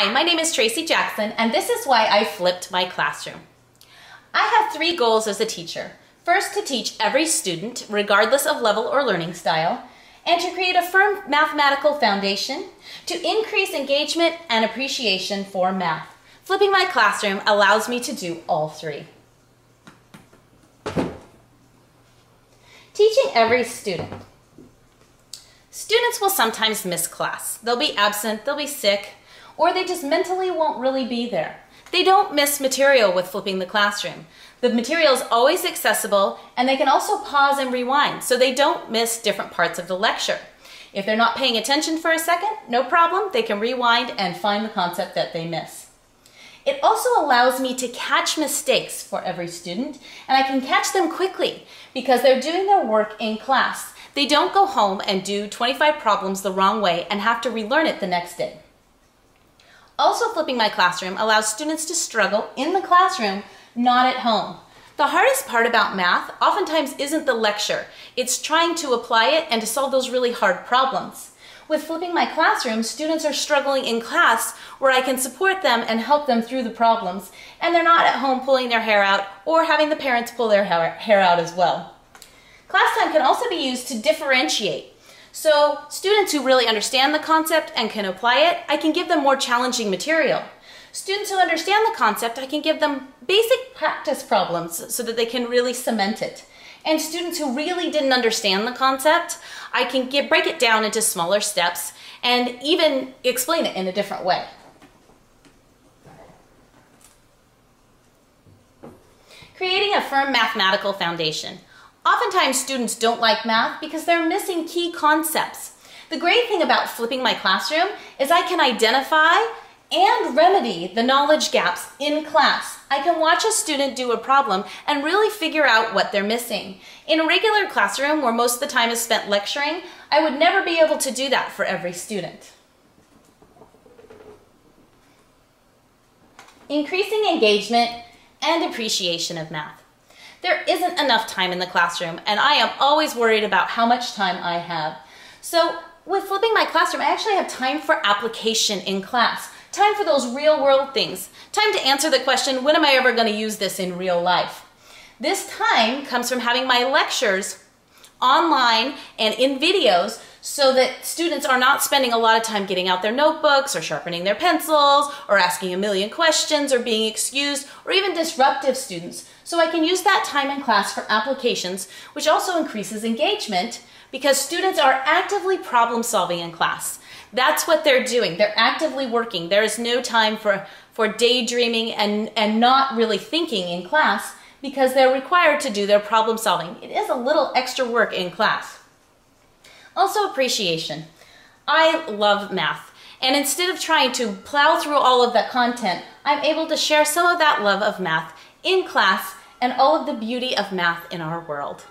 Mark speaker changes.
Speaker 1: Hi, my name is Tracy Jackson, and this is why I flipped my classroom. I have 3 goals as a teacher. First, to teach every student, regardless of level or learning style, and to create a firm mathematical foundation, to increase engagement and appreciation for math. Flipping my classroom allows me to do all 3. Teaching every student. Students will sometimes miss class. They'll be absent, they'll be sick, or they just mentally won't really be there. They don't miss material with flipping the classroom. The material is always accessible, and they can also pause and rewind, so they don't miss different parts of the lecture. If they're not paying attention for a second, no problem, they can rewind and find the concept that they miss. It also allows me to catch mistakes for every student, and I can catch them quickly because they're doing their work in class. They don't go home and do 25 problems the wrong way and have to relearn it the next day. Also, flipping my classroom allows students to struggle in the classroom, not at home. The hardest part about math oftentimes isn't the lecture. It's trying to apply it and to solve those really hard problems. With flipping my classroom, students are struggling in class where I can support them and help them through the problems, and they're not at home pulling their hair out or having the parents pull their hair out as well. Class time can also be used to differentiate. So students who really understand the concept and can apply it, I can give them more challenging material. Students who understand the concept, I can give them basic practice problems so that they can really cement it. And students who really didn't understand the concept, I can break it down into smaller steps and even explain it in a different way. Creating a firm mathematical foundation. Oftentimes students don't like math because they're missing key concepts. The great thing about flipping my classroom is I can identify and remedy the knowledge gaps in class. I can watch a student do a problem and really figure out what they're missing. In a regular classroom where most of the time is spent lecturing, I would never be able to do that for every student. Increasing engagement and appreciation of math. There isn't enough time in the classroom, and I am always worried about how much time I have. So with flipping my classroom, I actually have time for application in class, time for those real-world things, time to answer the question, when am I ever going to use this in real life? This time comes from having my lectures online and in videos so that students are not spending a lot of time getting out their notebooks or sharpening their pencils or asking a million questions or being excused or even disruptive students. So I can use that time in class for applications, which also increases engagement because students are actively problem solving in class. That's what they're doing. They're actively working. There is no time for daydreaming and not really thinking in class because they're required to do their problem solving. It is a little extra work in class. Also, appreciation. I love math, and instead of trying to plow through all of that content, I'm able to share some of that love of math in class and all of the beauty of math in our world.